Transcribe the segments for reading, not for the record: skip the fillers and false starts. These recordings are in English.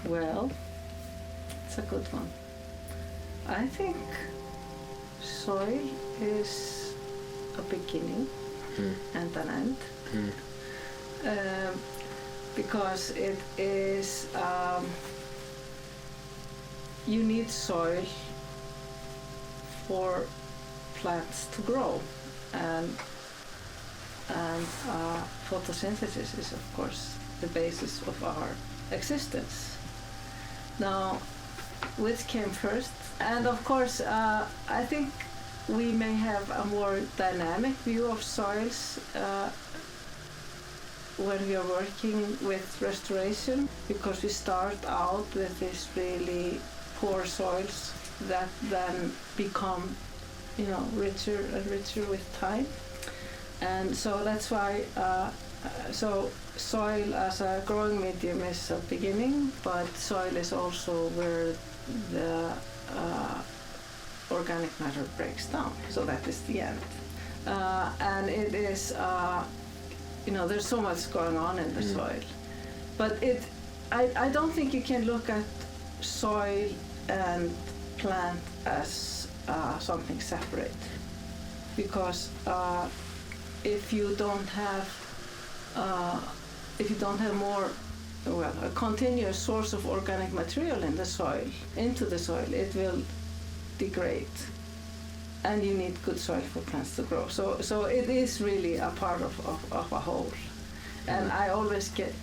Well, it's a good one. I think soil is a beginning and an end. Because it is, you need soil for plants to grow, and photosynthesis is of course the basis of our existence. Now, which came first? And of course, I think we may have a more dynamic view of soils when we are working with restoration, because we start out with these really poor soils that then become, richer and richer with time. And so that's why, so soil as a growing medium is a beginning, but soil is also where the organic matter breaks down. So that is the end. And it is, there's so much going on in the soil. But I don't think you can look at soil and plant as something separate. Because if you don't have a continuous source of organic material in the soil, into the soil, it will degrade. And you need good soil for plants to grow. So it is really a part of a whole. And I always get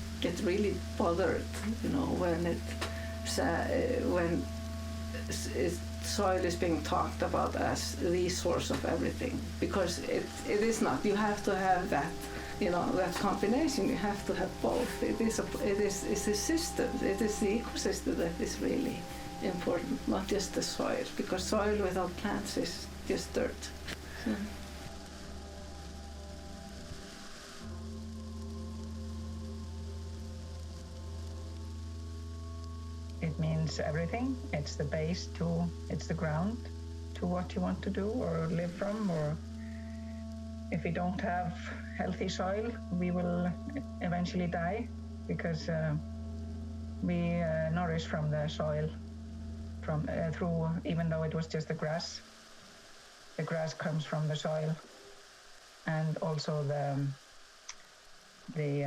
really bothered, when soil is being talked about as the source of everything, because it is not. You have to have that, that combination. You have to have both. It's a system. It is the ecosystem that is really important, not just the soil, because soil without plants is just dirt. It means everything. It's the base it's the ground to what you want to do or live from. Or if we don't have healthy soil, we will eventually die, because we nourish from the soil, through, even though it was just the grass comes from the soil, and also the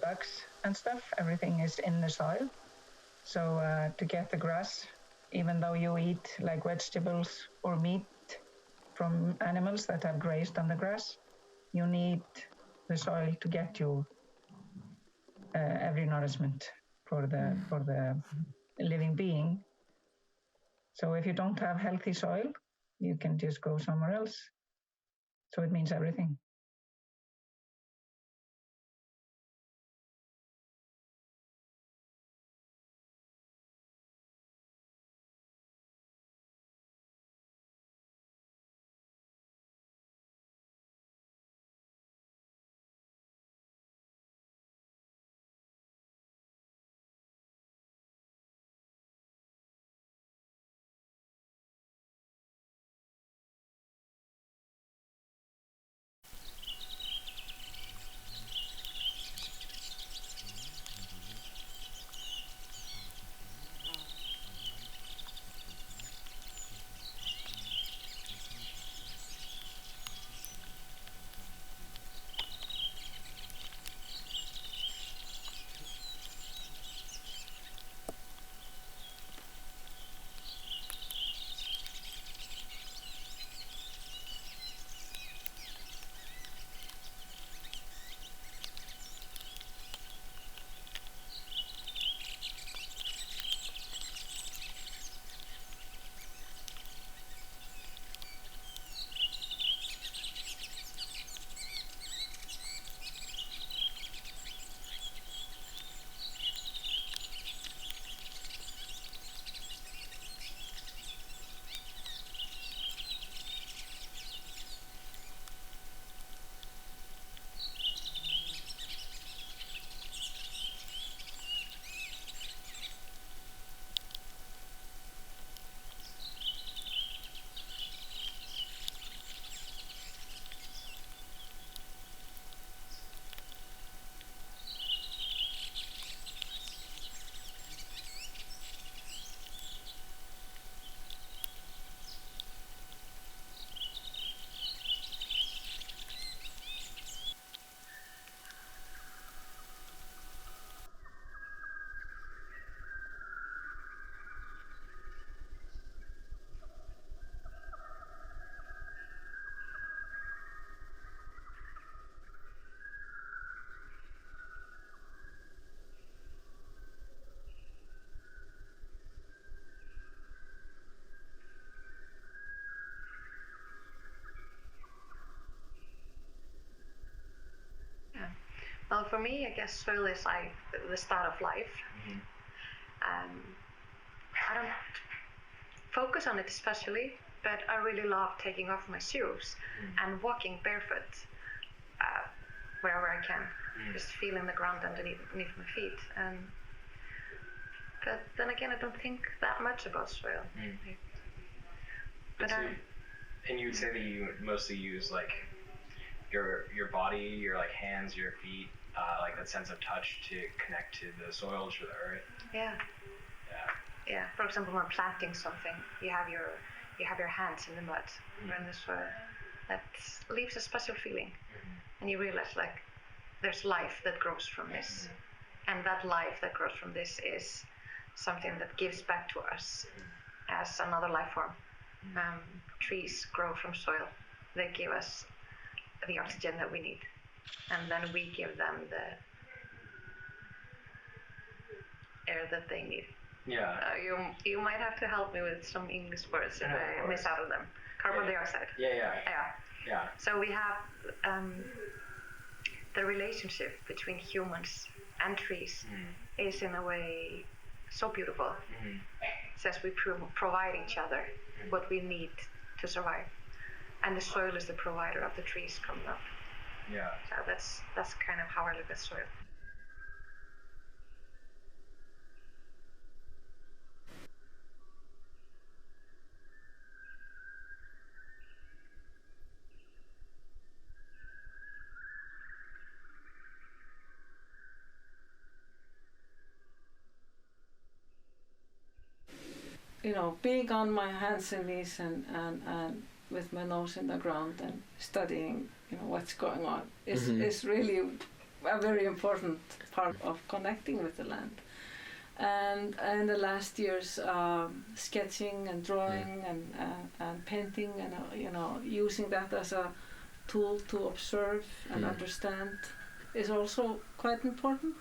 bugs and stuff. Everything is in the soil. So to get the grass, even though you eat like vegetables or meat from animals that have grazed on the grass, you need the soil to get you every nourishment for the living being. So if you don't have healthy soil, you can just go somewhere else. So it means everything. for me, I guess soil is like the start of life. I don't focus on it especially, but I really love taking off my shoes and walking barefoot wherever I can, just feeling the ground underneath my feet. But then again, I don't think that much about soil. But and you would say that you mostly use like your body, your like hands, your feet, like that sense of touch to connect to the soil, to the earth. Yeah. For example, when planting something, you have your hands in the mud or in the soil. That leaves a special feeling, and you realize like there's life that grows from this, and that life that grows from this is something that gives back to us as another life form. Trees grow from soil. They give us the oxygen that we need, and then we give them the air that they need. Yeah. You might have to help me with some English words if I miss out of them. Carbon dioxide. Yeah. So we have the relationship between humans and trees is in a way so beautiful. Since we provide each other what we need to survive, and the soil is the provider of the trees coming up. Yeah. So that's kind of how I look at soil. Being on my hands and knees and with my nose in the ground and studying, what's going on is really a very important part of connecting with the land. And in the last years, sketching and drawing and painting and using that as a tool to observe and understand is also quite important.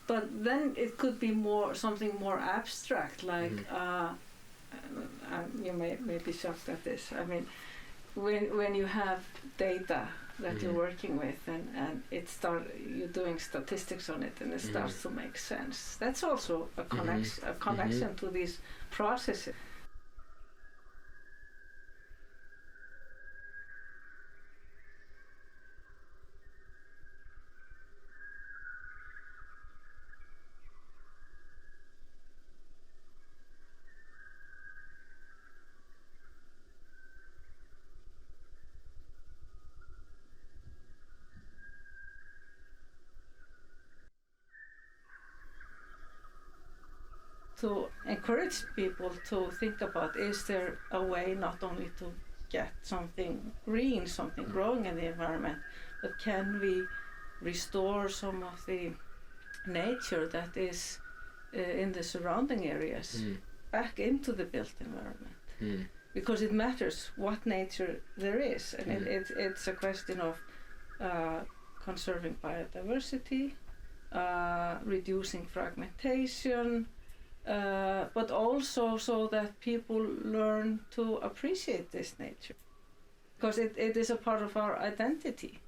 But then it could be something more abstract, like you may be shocked at this. I mean, when you have data that you're working with and you're doing statistics on it and it starts to make sense. That's also a connection to these processes. To encourage people to think about, is there a way not only to get something green, something growing in the environment, but can we restore some of the nature that is in the surrounding areas back into the built environment? Because it matters what nature there is, and it's a question of conserving biodiversity, reducing fragmentation, but also so that people learn to appreciate this nature, because it is a part of our identity.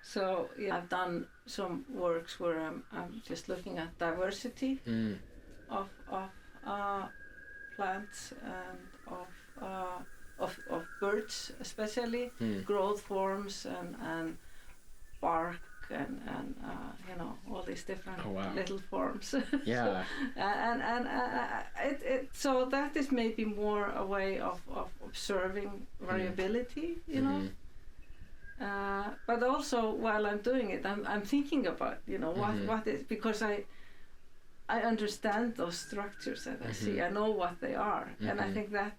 So I've done some works where I'm just looking at diversity of plants and of birds, especially growth forms and bark and all these different little forms. Yeah. So that is maybe more a way of observing variability, but also while I'm doing it, I'm thinking about what is, because I understand those structures that I see. I know what they are, and I think that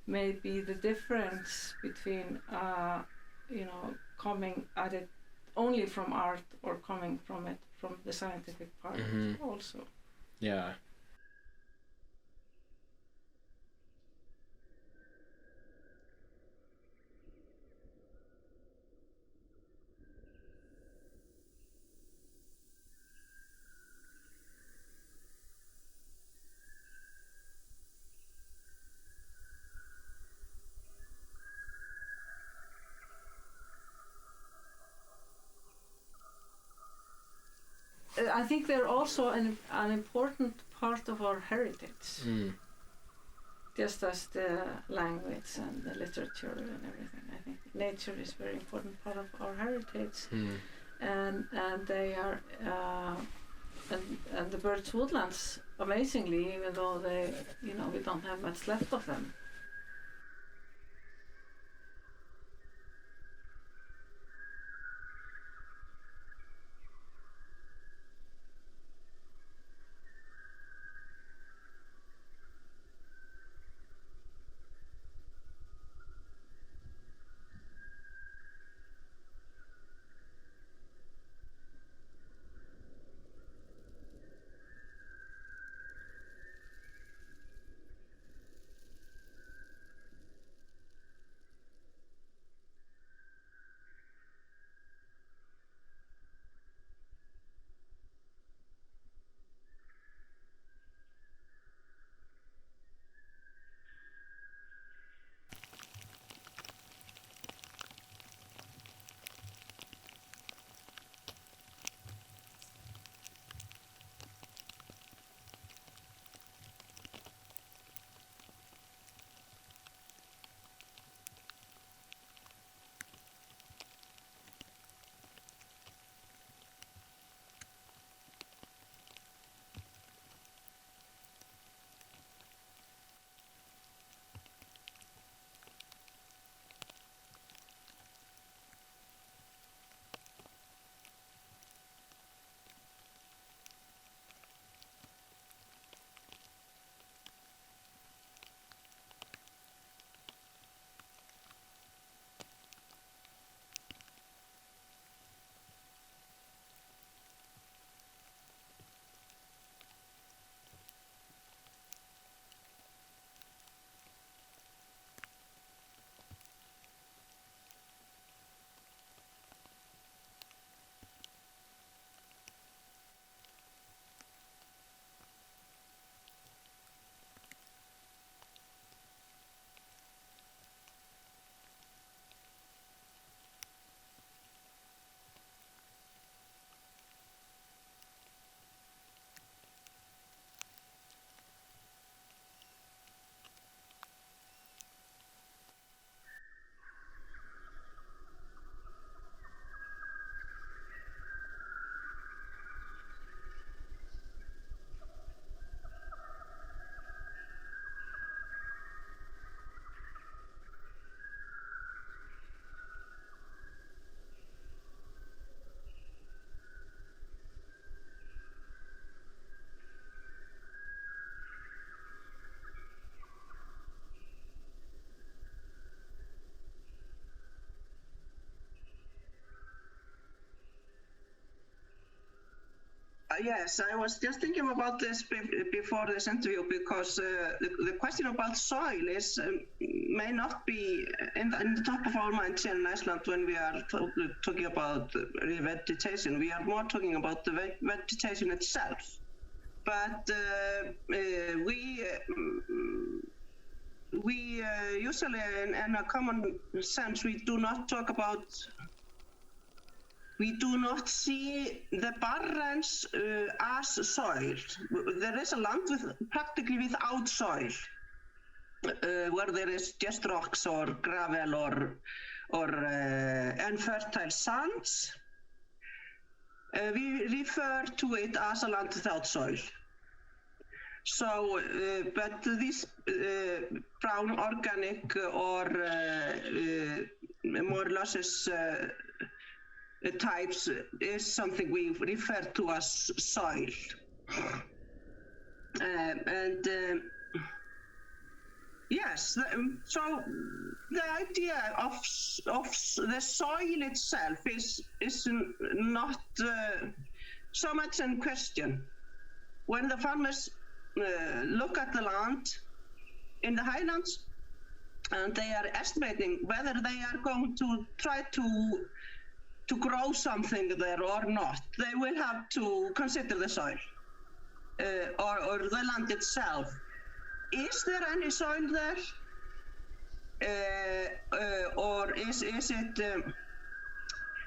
may be the difference between coming at it only from art or coming from it from the scientific part also. Yeah. I think they're also an important part of our heritage, just as the language and the literature and everything. I think nature is a very important part of our heritage, and they are and the birds' woodlands, amazingly, even though they we don't have much left of them. Yes, I was just thinking about this before this interview, because the question about soil is may not be in the top of our minds in Iceland when we are talking about revegetation. We are more talking about the vegetation itself. But we usually, in a common sense, we do not talk about. We do not see the barrens as soil. There is a land practically without soil, where there is just rocks or gravel or unfertile sands. we refer to it as a land without soil. So, but these brown organic or more luscious types is something we refer to as soil. Yes, so the idea of the soil itself is not so much in question. When the farmers look at the land in the highlands and they are estimating whether they are going to try to grow something there or not, they will have to consider the soil or the land itself. Is there any soil there, or is it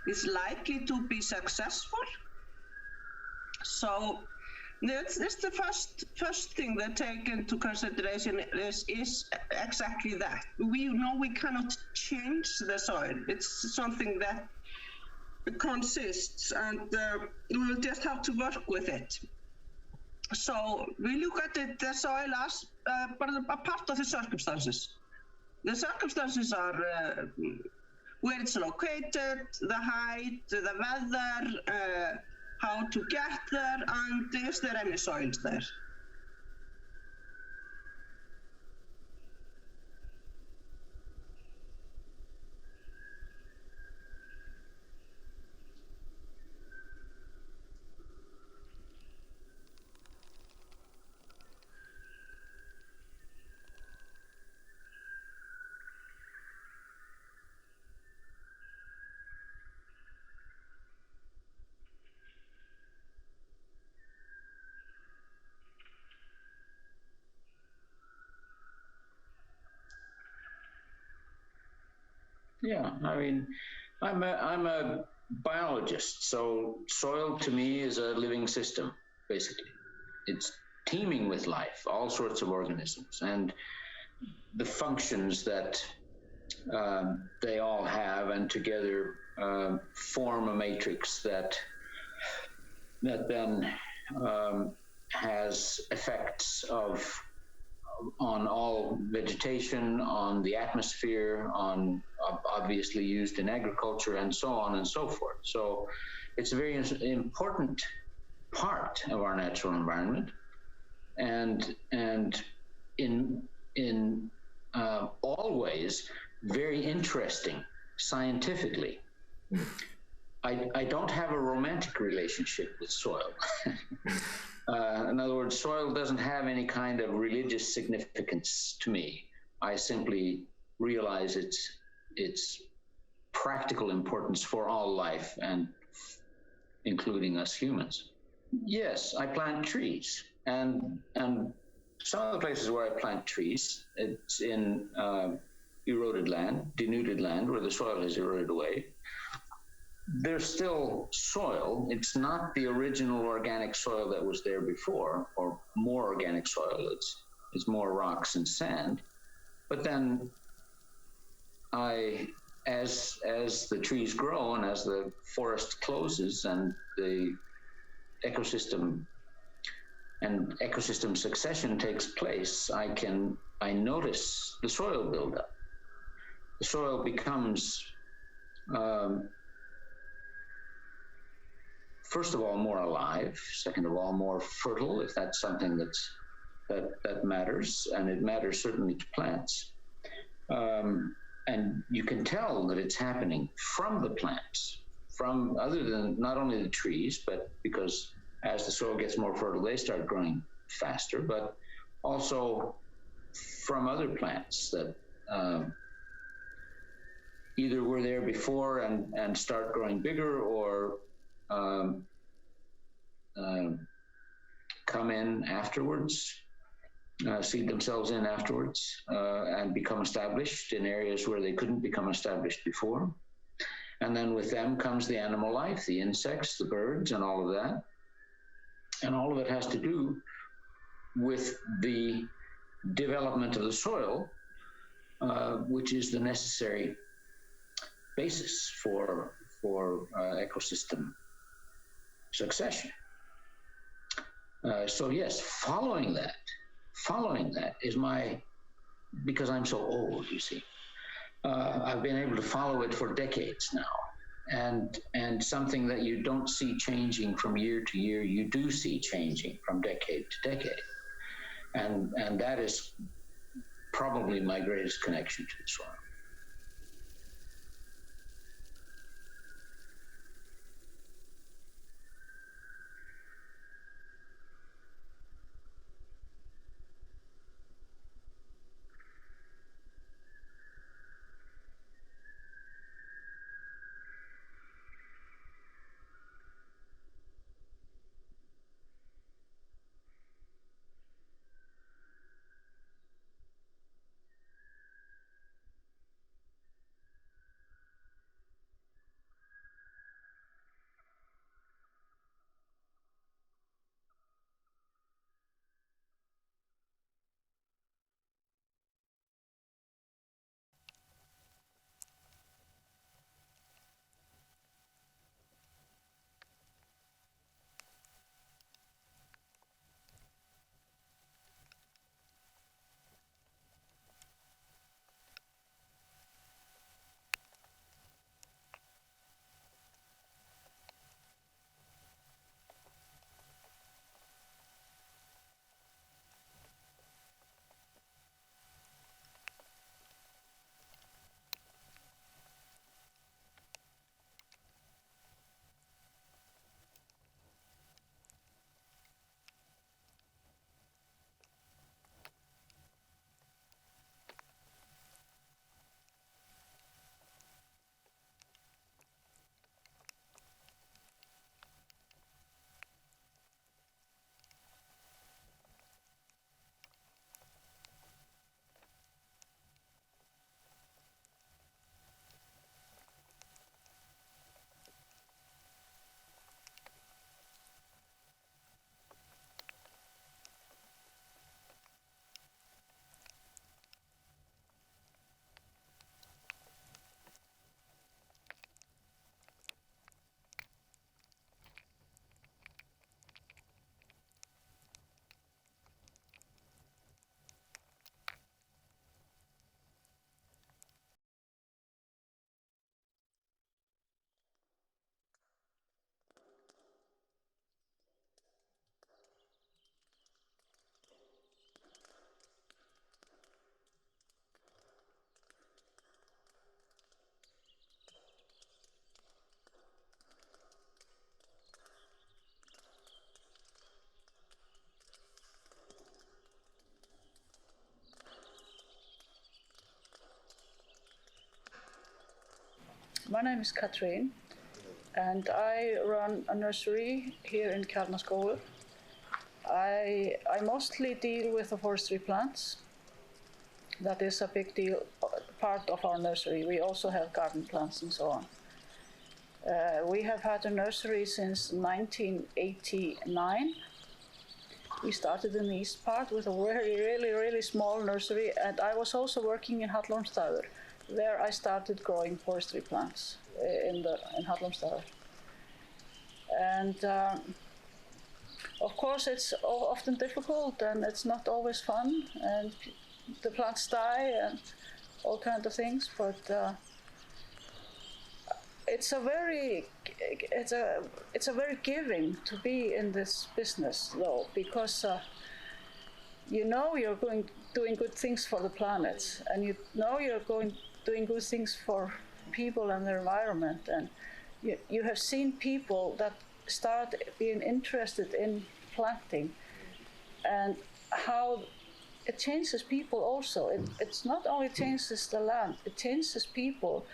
is likely to be successful? So this the first thing that take into consideration is exactly that. We know we cannot change the soil. It's something that consists, and we will just have to work with it. So we look at it, the soil as a part of the circumstances. The circumstances are where it's located, the height, the weather, how to get there, and is there any soils there. Yeah, I mean, I'm a biologist, so soil to me is a living system, basically. It's teeming with life, all sorts of organisms, and the functions that they all have, and together form a matrix that then has effects on all vegetation, on the atmosphere, on obviously used in agriculture, and so on and so forth. So it's a very important part of our natural environment, and in all ways very interesting scientifically. I don't have a romantic relationship with soil. In other words, soil doesn't have any kind of religious significance to me. I simply realize its practical importance for all life, and including us humans. Yes, I plant trees, and some of the places where I plant trees, it's in eroded land, denuded land, where the soil has eroded away. There's still soil. It's not the original organic soil that was there before, or more organic soil. It's more rocks and sand. But then as the trees grow and as the forest closes and the ecosystem succession takes place, I notice the soil buildup. The soil becomes first of all, more alive. Second of all, more fertile, if that's something that matters, and it matters certainly to plants. And you can tell that it's happening from the plants, from other than not only the trees, but because as the soil gets more fertile, they start growing faster, but also from other plants that either were there before and start growing bigger, or come in afterwards, seed themselves in afterwards, and become established in areas where they couldn't become established before. And then with them comes the animal life, the insects, the birds, and all of that. And all of it has to do with the development of the soil, which is the necessary basis for ecosystem succession. So yes, following that is because I'm so old, you see. I've been able to follow it for decades now. And something that you don't see changing from year to year, you do see changing from decade to decade. And that is probably my greatest connection to the soil. My name is Katrin, and I run a nursery here in Kjarnaskógur. I mostly deal with the forestry plants. That is a big deal, part of our nursery. We also have garden plants and so on. We have had a nursery since 1989. We started in the east part with a really small nursery, and I was also working in Hallormsstaður. There I started growing forestry plants in Hallormsstaður. And of course it's often difficult and it's not always fun, and the plants die and all kinds of things, but it's a very giving to be in this business though, because you know you're doing good things for the planet, and you know you're doing good things for people and the environment, and you have seen people that start being interested in planting, and how it changes people also. It's not only changes the land, it changes people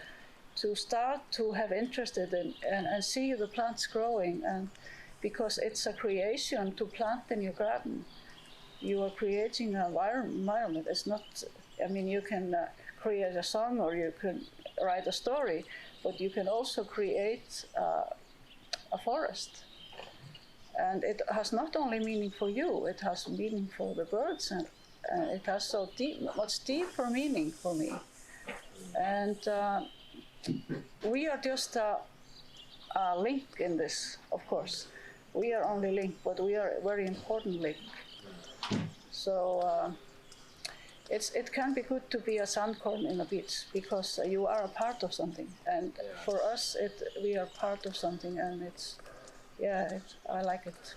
to start to have interested in and see the plants growing, and because it's a creation to plant in your garden. You are creating an environment. It's not, I mean, you can create a song or you can write a story, but you can also create a forest. And it has not only meaning for you, it has meaning for the birds, and it has so much deeper meaning for me. And we are just a link in this, of course. We are only link, but we are a very important link. So it can be good to be a sandcorn in a beach because you are a part of something, and for us, we are part of something, and I like it.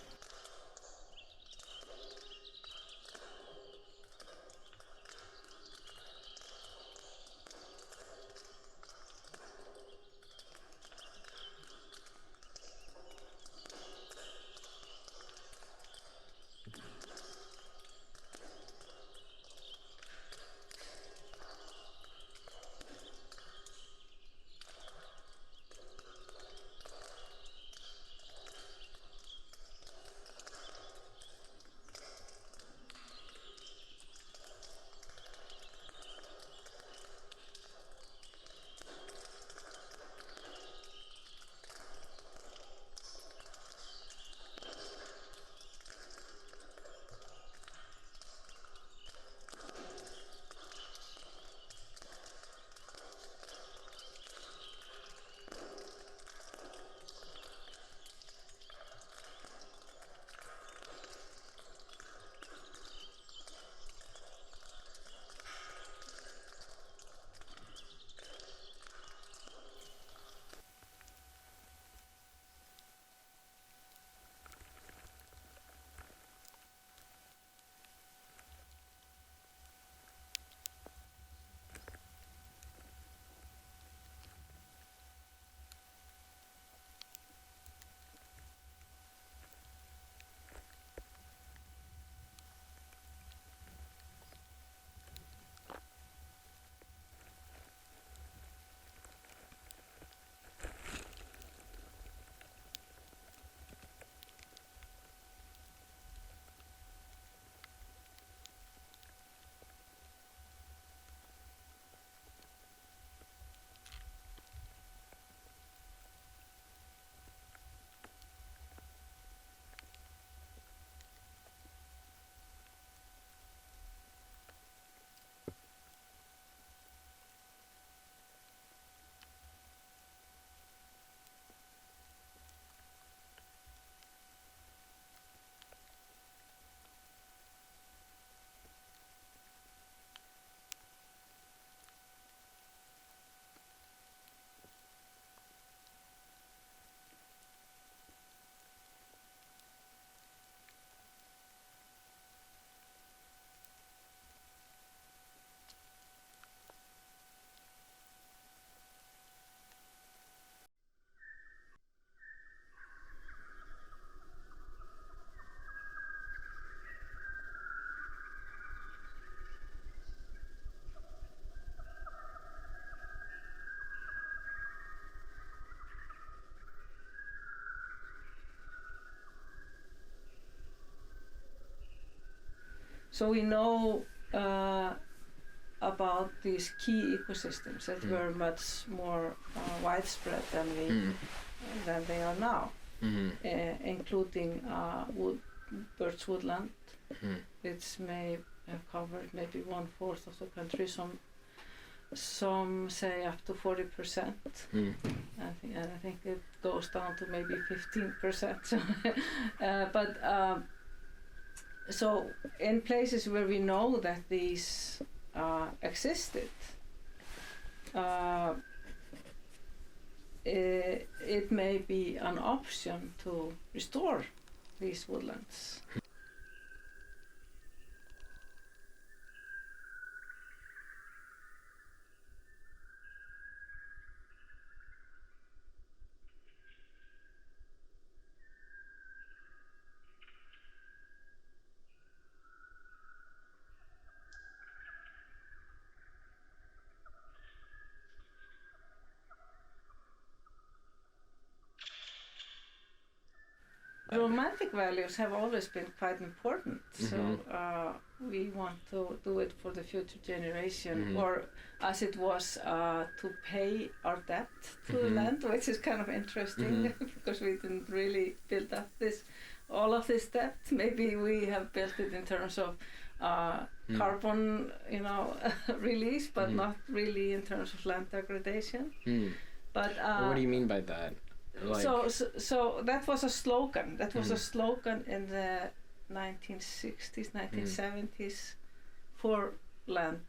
So we know about these key ecosystems that were much more widespread than they are now, including birch woodland, which may have covered maybe 1/4 of the country. Some say up to 40%. I think it goes down to maybe 15%. So in places where we know that these existed, it may be an option to restore these woodlands. Romantic values have always been quite important, so we want to do it for the future generation, or as it was to pay our debt to the land, which is kind of interesting because we didn't really build up all of this debt. Maybe we have built it in terms of carbon, release, but not really in terms of land degradation. But what do you mean by that? Like, so that was a slogan. That was a slogan in the 1960s, 1970s for land,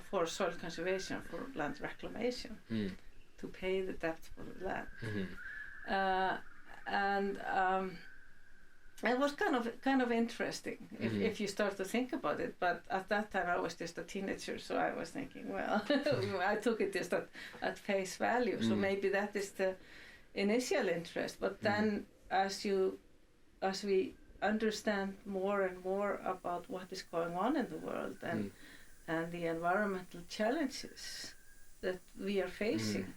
for soil conservation, for land reclamation, to pay the debt for the land. And it was kind of interesting if you start to think about it. But at that time I was just a teenager, so I was thinking, well, I took it just at face value. So maybe that is the initial interest. But then as we understand more and more about what is going on in the world and the environmental challenges that we are facing,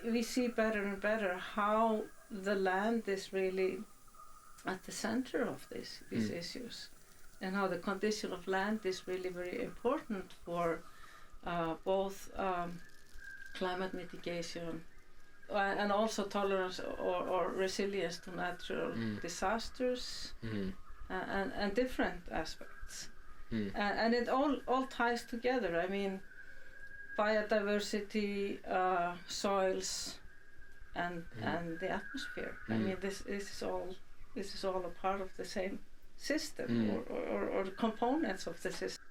we see better and better how the land is really at the center of these issues, and how the condition of land is really very important for both climate mitigation and also tolerance or resilience to natural disasters and different aspects. And it all ties together. I mean, biodiversity, soils, and the atmosphere. I mean, this is all a part of the same system or components of the system.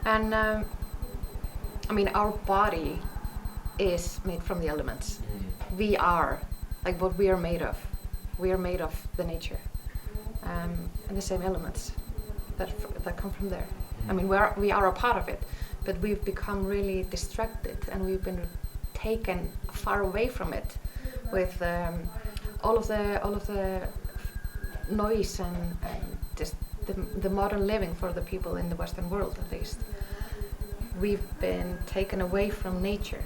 And I mean, our body is made from the elements. We are, like what we are made of. We are made of the nature, and the same elements that come from there. I mean, we are a part of it, but we've become really distracted, and we've been taken far away from it with all of the noise and just the modern living for the people in the Western world, at least. We've been taken away from nature.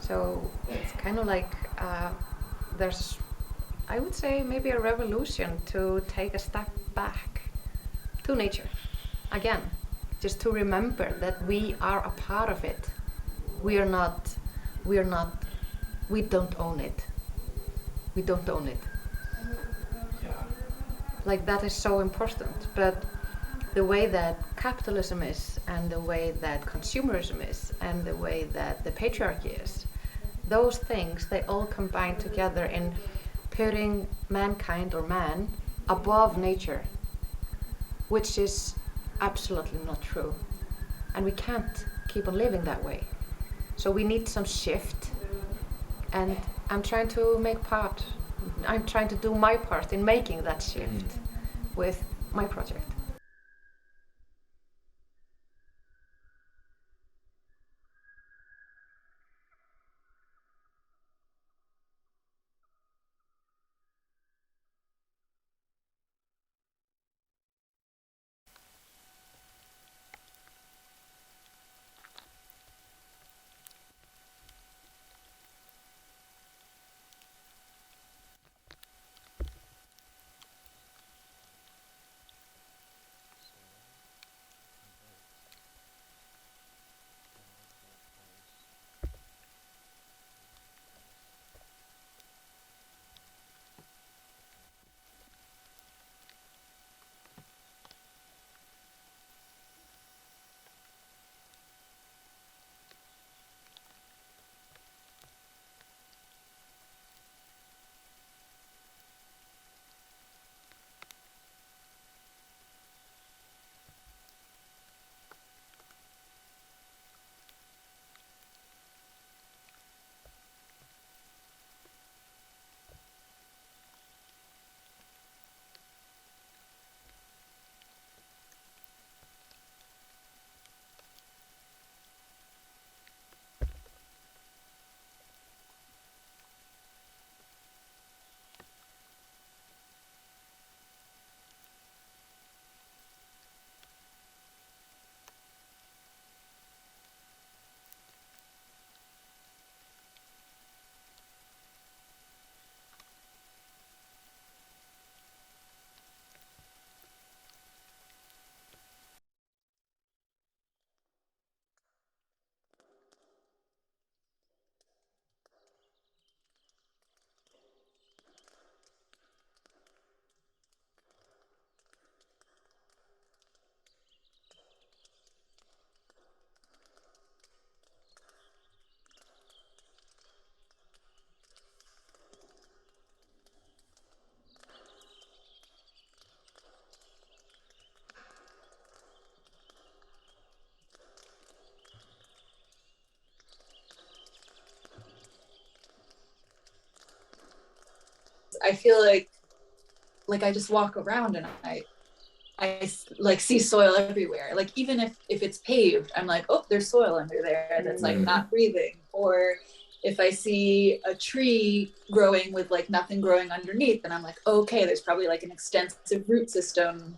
So it's kind of like there's, I would say, maybe a revolution to take a step back to nature again, just to remember that we are a part of it. We don't own it. We don't own it. Like, that is so important. But the way that capitalism is, and the way that consumerism is, and the way that the patriarchy is, those things, they all combine together in putting mankind or man above nature, which is absolutely not true. And we can't keep on living that way. So we need some shift, and I'm trying to do my part in making that shift with my project. I feel like I just walk around and I like see soil everywhere. Like even if it's paved, I'm like, oh, there's soil under there that's like not breathing. Or if I see a tree growing with like nothing growing underneath, then I'm like, oh, okay, there's probably like an extensive root system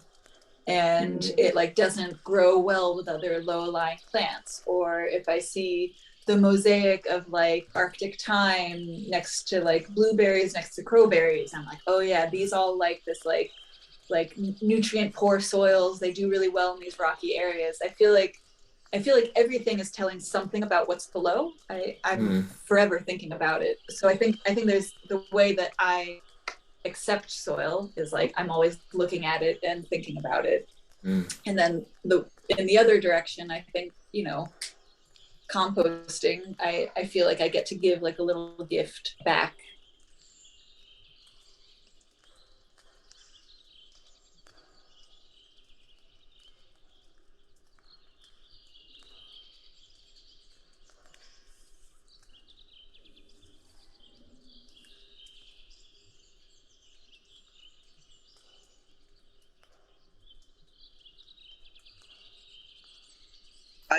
and it like doesn't grow well with other low-lying plants. Or if I see the mosaic of like Arctic thyme next to like blueberries next to crowberries, I'm like, oh yeah, these all like this like nutrient poor soils. They do really well in these rocky areas. I feel like everything is telling something about what's below. I'm forever thinking about it. So I think there's the way that I accept soil is like I'm always looking at it and thinking about it. And then in the other direction, I think, you know, composting, I feel like I get to give like a little gift back.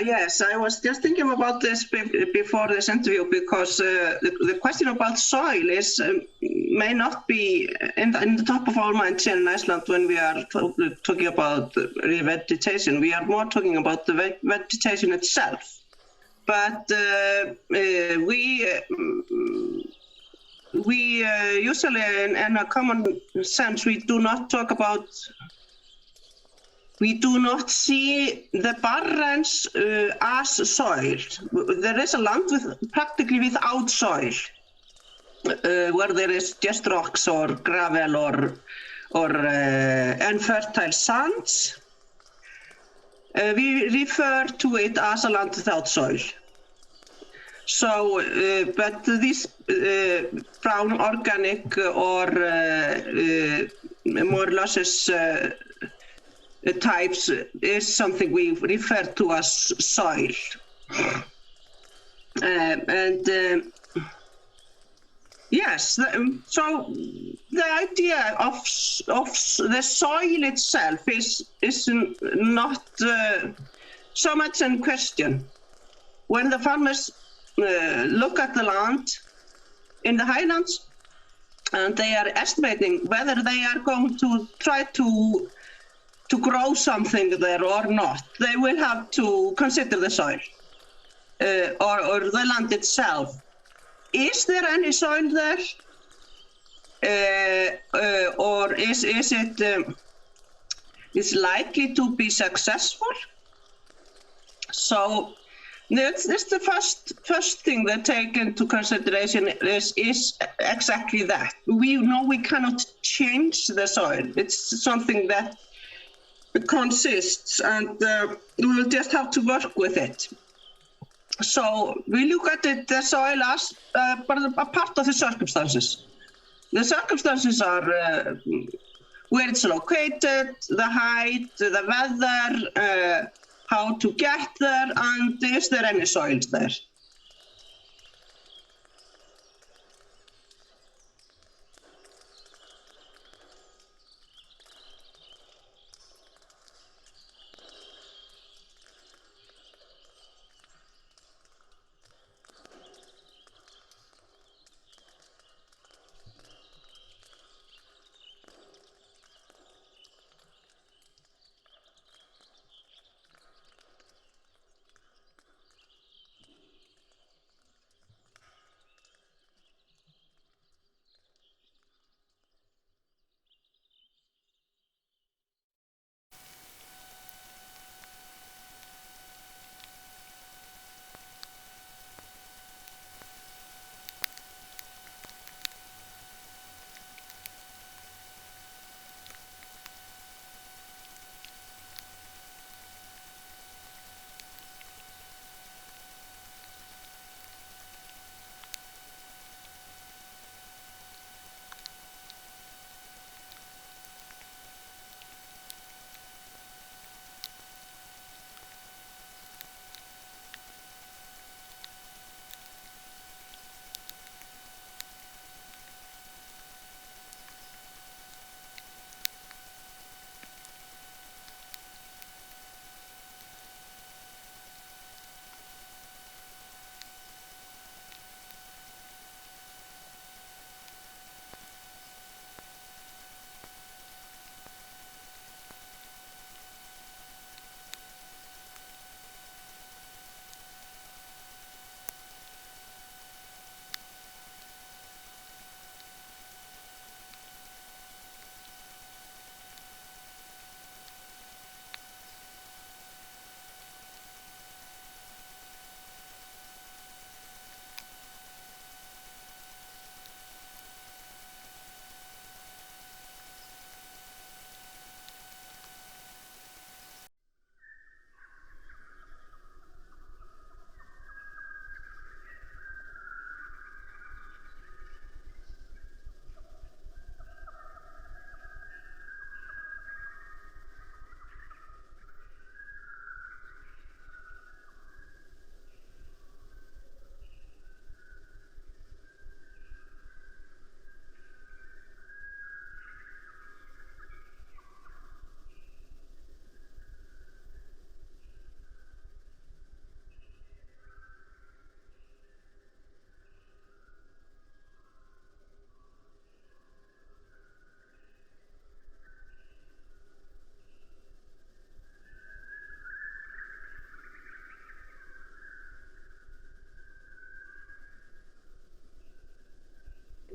Yes, I was just thinking about this before this interview because the question about soil is may not be in the top of our minds in Iceland when we are talking about revegetation. We are more talking about the vegetation itself. But we usually, in a common sense, we do not see the barrens as soil. There is a land practically without soil, where there is just rocks or gravel or unfertile sands. We refer to it as a land without soil. So, but these brown organic or more luscious types is something we refer to as soil. Yes, so the idea of the soil itself is not so much in question. When the farmers look at the land in the highlands and they are estimating whether they are going to try to grow something there or not, they will have to consider the soil or the land itself. Is there any soil there, or is it is likely to be successful? So that's the first thing that take into consideration is exactly that. We know we cannot change the soil. It's something that consists, and we will just have to work with it. So we look at it, the soil as a part of the circumstances. The circumstances are where it's located, the height, the weather, how to get there, and is there any soils there?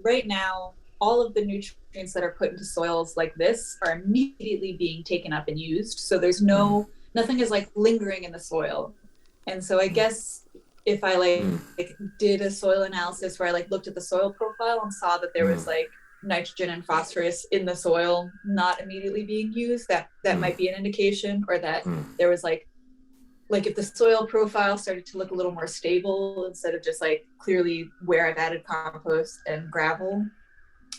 right now, all of the nutrients that are put into soils like this are immediately being taken up and used. So there's nothing is like lingering in the soil. And so I guess if I like did a soil analysis where I like looked at the soil profile and saw that there was like nitrogen and phosphorus in the soil not immediately being used, that might be an indication, or that there was like if the soil profile started to look a little more stable instead of just like clearly where I've added compost and gravel.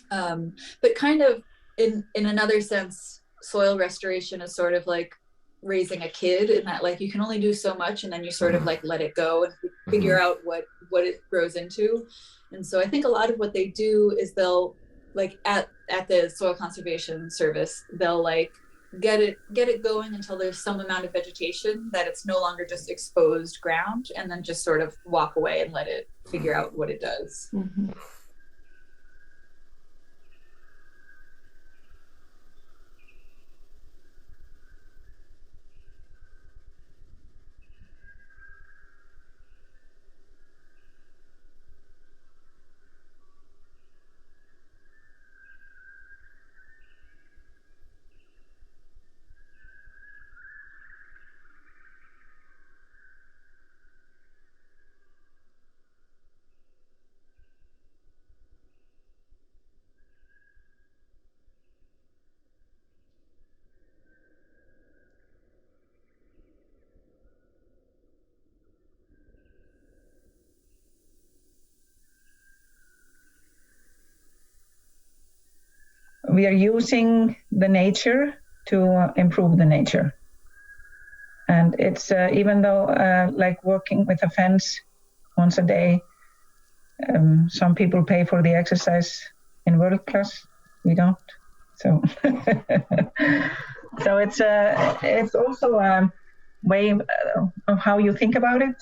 But kind of in another sense, soil restoration is sort of like raising a kid, in that like you can only do so much and then you sort of like let it go and figure out what it grows into. And so I think a lot of what they do is they'll like at the Soil Conservation Service, they'll like get it going until there's some amount of vegetation that it's no longer just exposed ground, and then just sort of walk away and let it figure out what it does. We are using the nature to improve the nature. And it's even though like working with a fence once a day, some people pay for the exercise in world class. We don't. So so it's also a way of how you think about it.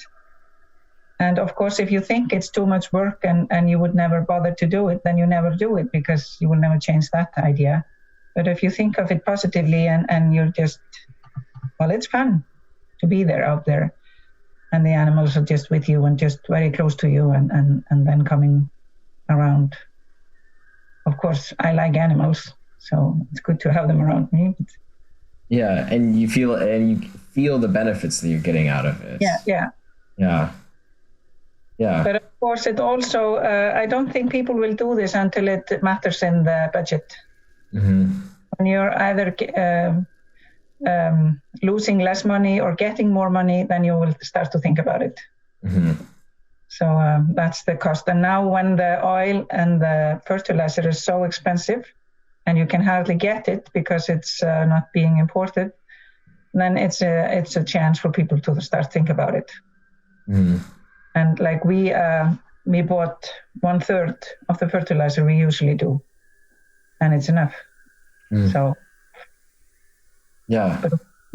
And of course, if you think it's too much work and you would never bother to do it, then you never do it, because you will never change that idea. But if you think of it positively and you're just, well, it's fun to be there out there. And the animals are just with you and just very close to you and then coming around. Of course, I like animals, so it's good to have them around me. Yeah, and you feel the benefits that you're getting out of it. Yeah. But of course, it also, I don't think people will do this until it matters in the budget. When you're either losing less money or getting more money, then you will start to think about it. So that's the cost. And now when the oil and the fertilizer is so expensive and you can hardly get it because it's not being imported, then it's a chance for people to start think about it. And like we bought 1/3 of the fertilizer we usually do, and it's enough. So yeah.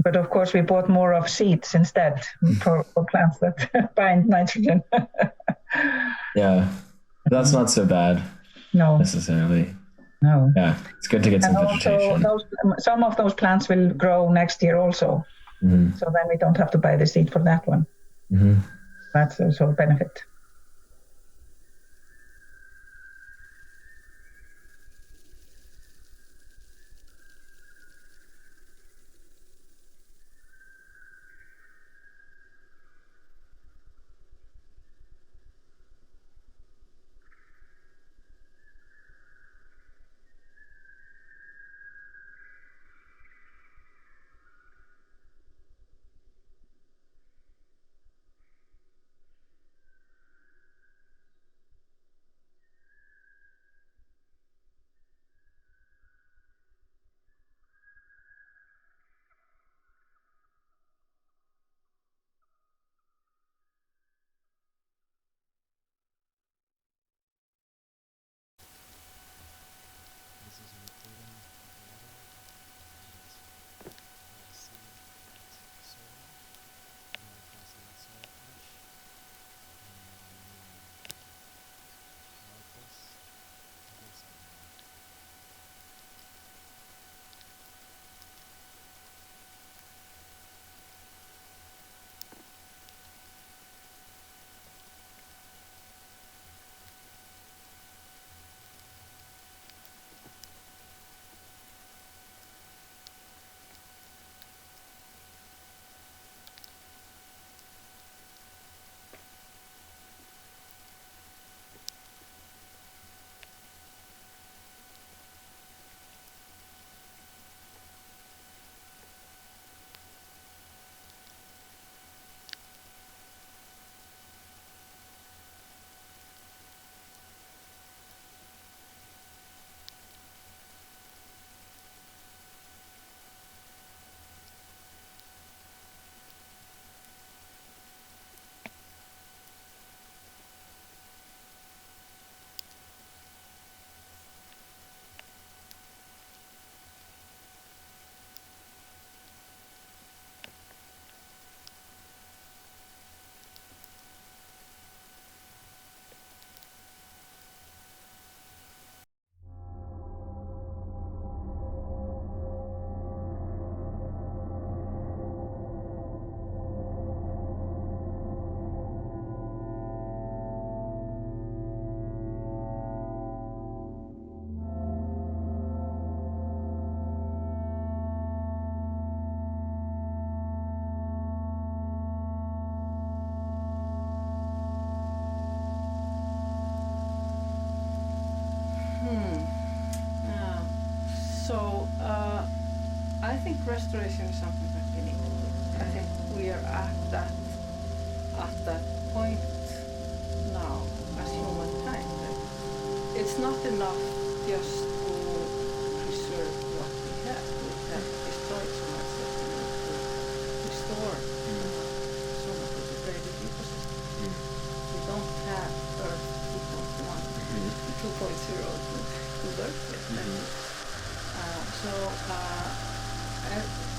But of course we bought more of seeds instead for plants that bind nitrogen. Yeah, that's not so bad. No. Necessarily. No. Yeah, it's good to get some vegetation. Some of those plants will grow next year also. So then we don't have to buy the seed for that one. That's also a benefit. So I think restoration is something that we need to do. I think we are at that point now as humankind. That it's not enough just to preserve what we have. We have destroyed so much that we need to restore some of the degraded ecosystem. We don't have Earth 2.1, 2.0 to work with.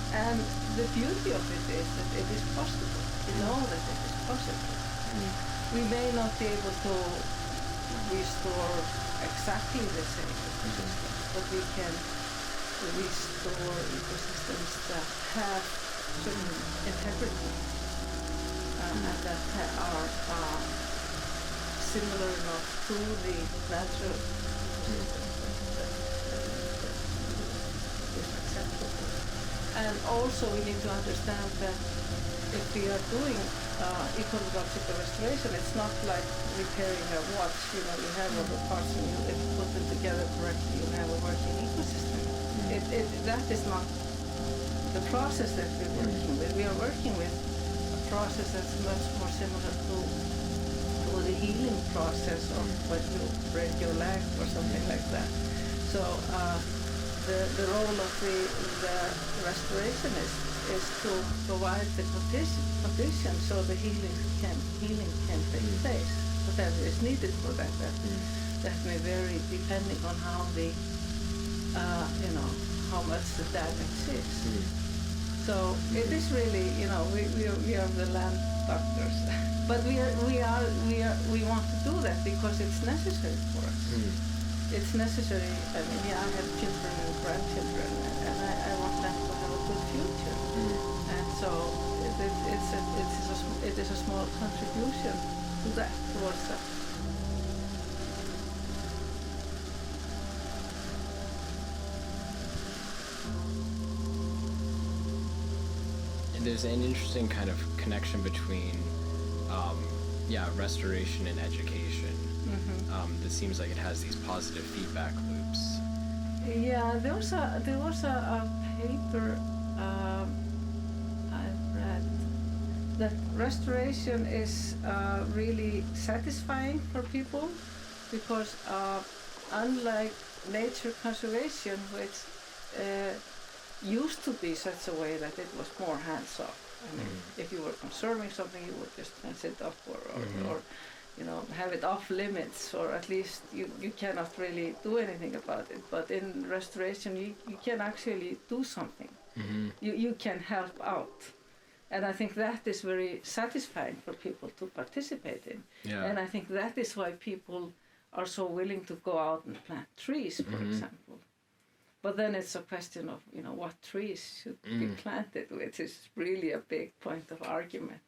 And the beauty of it is that it is possible. We know that it is possible. We may not be able to restore exactly the same ecosystem, but we can restore ecosystems that have certain integrity and that are similar enough to the natural ecosystem that is acceptable. And also we need to understand that if we are doing ecological restoration, it's not like repairing a watch. You have all the parts and if you put them together correctly, you have a working ecosystem. That is not the process that we're working with. We are working with a process that's much more similar to the healing process of when you break your leg or something like that. So the role of the restoration is to provide the condition so the healing can take place. Whatever is needed for that may vary depending on how how much the damage is. So it is really, we are the land doctors, but we want to do that because it's necessary for us. It's necessary. I mean, I have children and grandchildren, and I want them to have a good future. And so it is a small contribution to that, towards that. And there's an interesting kind of connection between, restoration and education. That seems like it has these positive feedback loops. Yeah, there was a paper I read that restoration is really satisfying for people because unlike nature conservation, which used to be such a way that it was more hands-off. I mean, if you were conserving something, you would just fence it up or have it off limits, or at least you cannot really do anything about it. But in restoration, you can actually do something. You can help out. And I think that is very satisfying for people to participate in. Yeah. And I think that is why people are so willing to go out and plant trees, for example. But then it's a question of, what trees should be planted, which is really a big point of argument.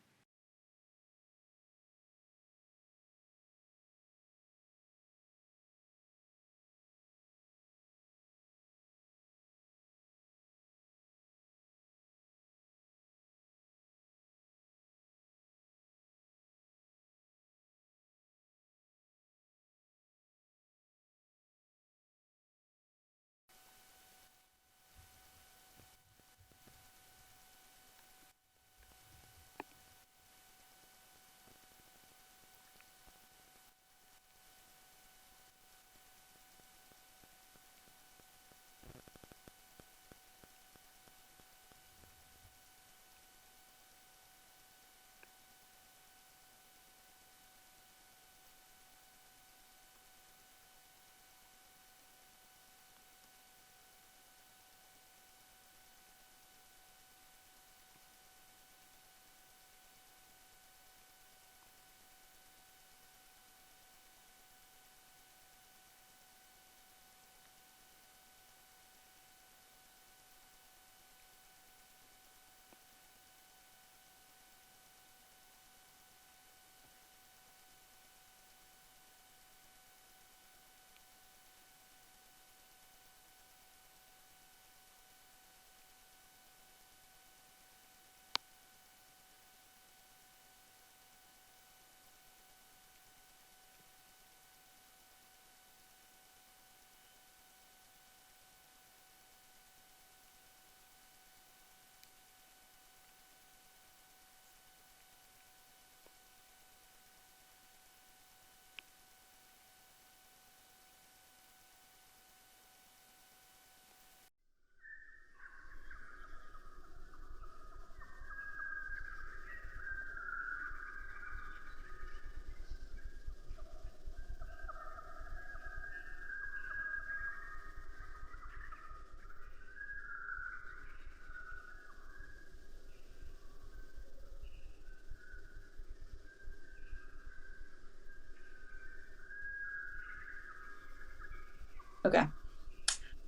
Okay.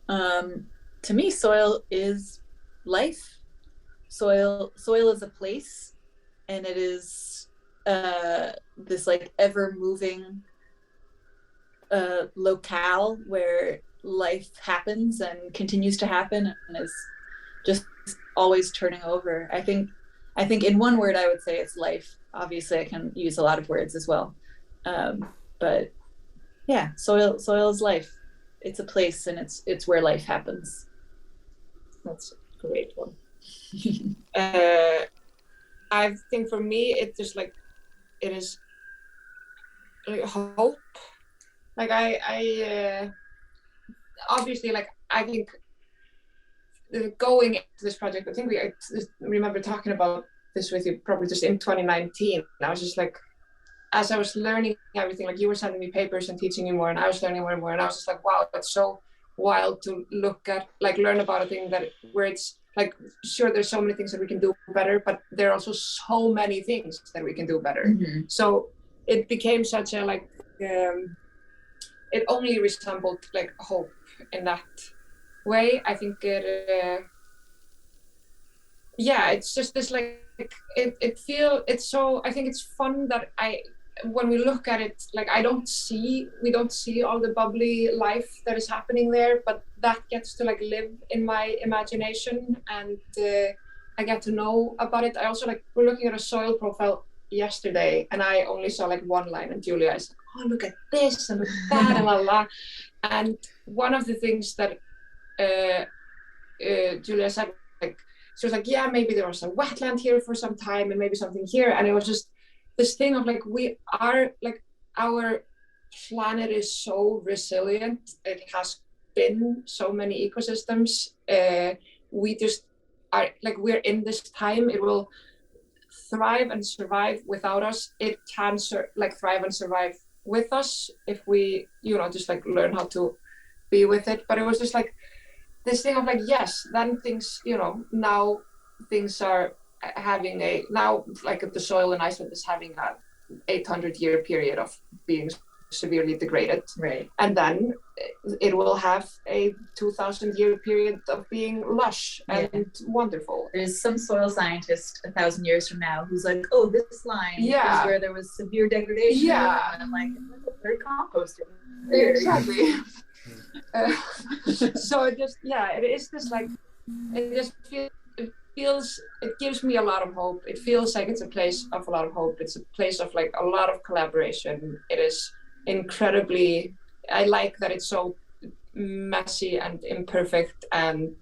To me, soil is life. Soil is a place, and it is this like ever moving locale where life happens and continues to happen and is just always turning over. I think in one word I would say it's life. Obviously I can use a lot of words as well, but yeah, soil is life. It's a place, and it's where life happens. That's a great one. I think for me it's just like it is like hope. Like I obviously, like I think going into this project, I think I remember talking about this with you probably just in 2019. I was just like, as I was learning everything, like you were sending me papers and teaching me more, and I was learning more and more, and I was just like, wow, it's so wild to look at, like learn about a thing that where it's like, sure, there's so many things that we can do better, but there are also so many things that we can do better. Mm-hmm. So it became such a like, it only resembled like hope in that way. I think it, yeah, it's just this like, it's so, I think it's fun that when we look at it, like we don't see all the bubbly life that is happening there, but that gets to like live in my imagination, and I get to know about it. I also like, we're looking at a soil profile yesterday, and I only saw like one line, and Julia is like, oh, look at this and look at that and la la. And one of the things that Julia said, like, she was like, yeah, maybe there was a wetland here for some time and maybe something here. And it was just this thing of like, we are like, our planet is so resilient. It has been so many ecosystems. We just are like, we're in this time. It will thrive and survive without us. It can like thrive and survive with us if we, just like learn how to be with it. But it was just like, this thing of like, yes, then things, now things are having now like the soil in Iceland is having a 800-year period of being severely degraded. Right. And then it will have a 2,000-year period of being lush and wonderful. There's some soil scientist 1,000 years from now who's like, oh, this line is where there was severe degradation. Yeah. And I'm like, they're composting. Exactly. So it just, it is this like, it gives me a lot of hope. It feels like it's a place of a lot of hope. It's a place of like a lot of collaboration. It is incredibly, I like that it's so messy and imperfect, and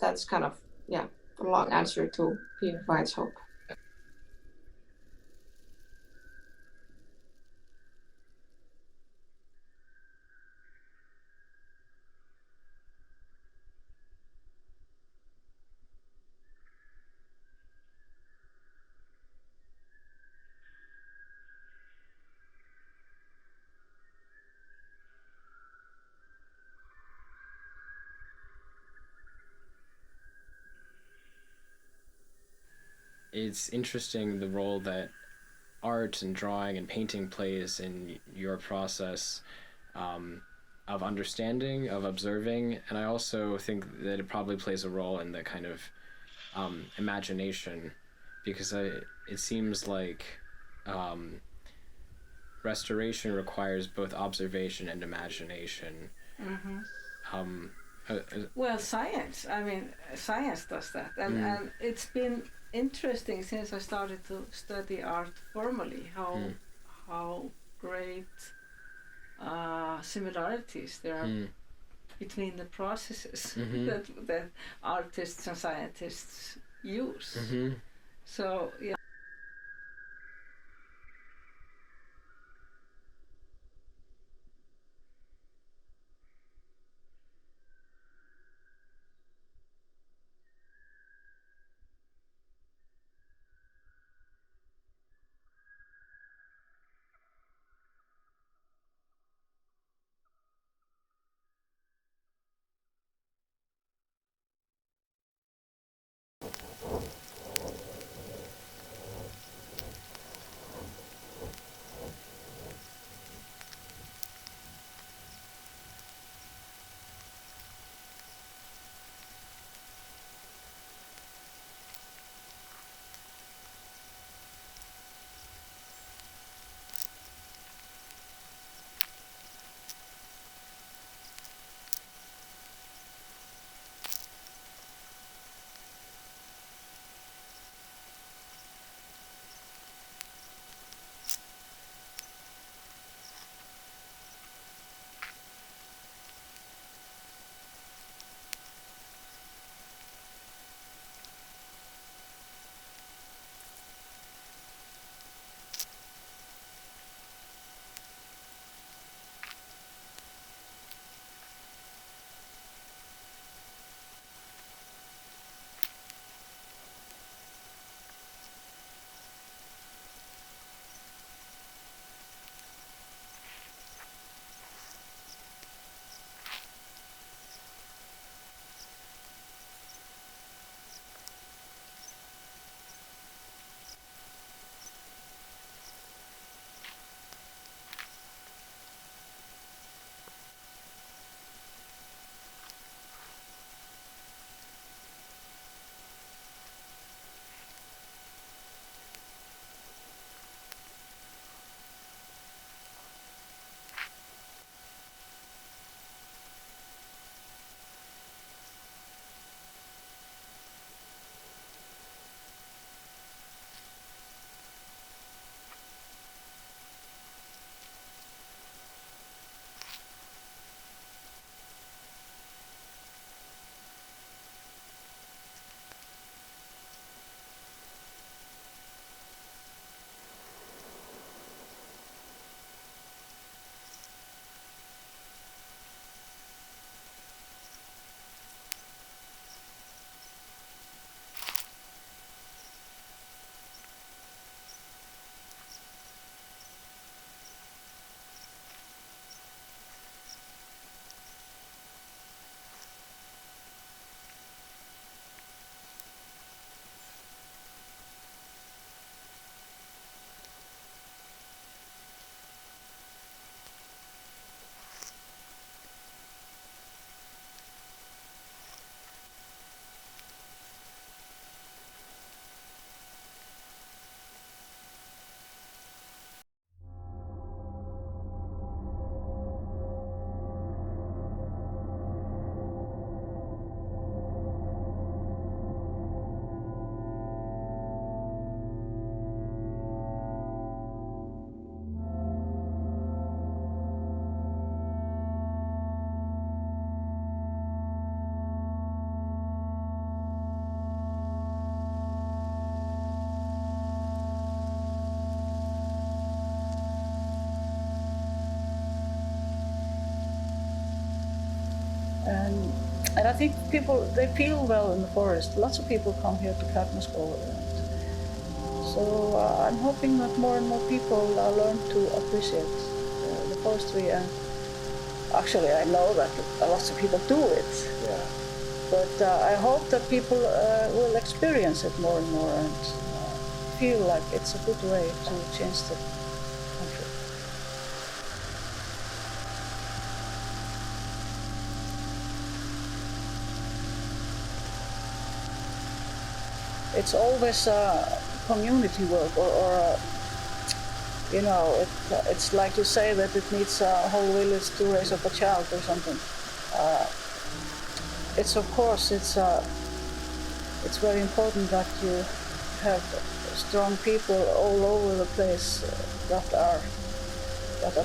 that's kind of a long answer to why it's hope. It's interesting the role that art and drawing and painting plays in your process of understanding, of observing, and I also think that it probably plays a role in the kind of imagination, because it seems like restoration requires both observation and imagination. Mm-hmm. Well, science does that, and it's been interesting since I started to study art formally how great similarities there are between the processes that artists and scientists use. So yeah. And I think people, they feel well in the forest. Lots of people come here to Kafnaskóla. So I'm hoping that more and more people learn to appreciate the forestry. And actually, I know that lots of people do it. Yeah. But I hope that people will experience it more and more and feel like it's a good way to change the country. It's always community work, or it's like you say that it needs a whole village to raise up a child or something. It's of course it's very important that you have strong people all over the place that are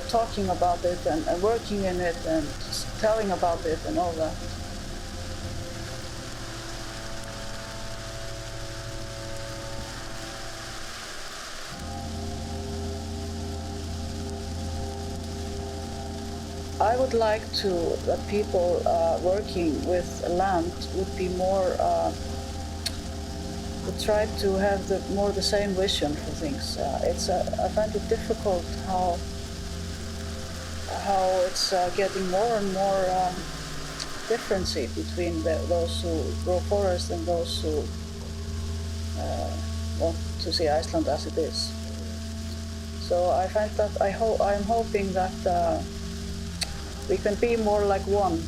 talking about it and working in it and telling about it and all that. I would like that people working with land would be more, would try to have the same vision for things. I find it difficult how it's getting more and more difference between those who grow forest and those who want to see Iceland as it is. So I find that I'm hoping that we can be more like one.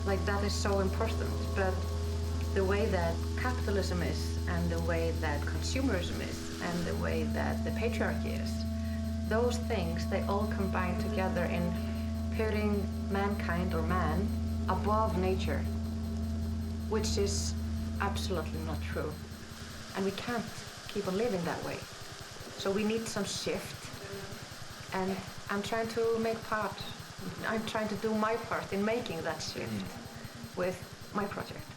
Like that is so important, but the way that capitalism is and the way that consumerism is and the way that the patriarchy is, those things, they all combine together in putting mankind or man above nature, which is absolutely not true. And we can't keep on living that way. So we need some shift, and I'm trying to do my part in making that shift with my project.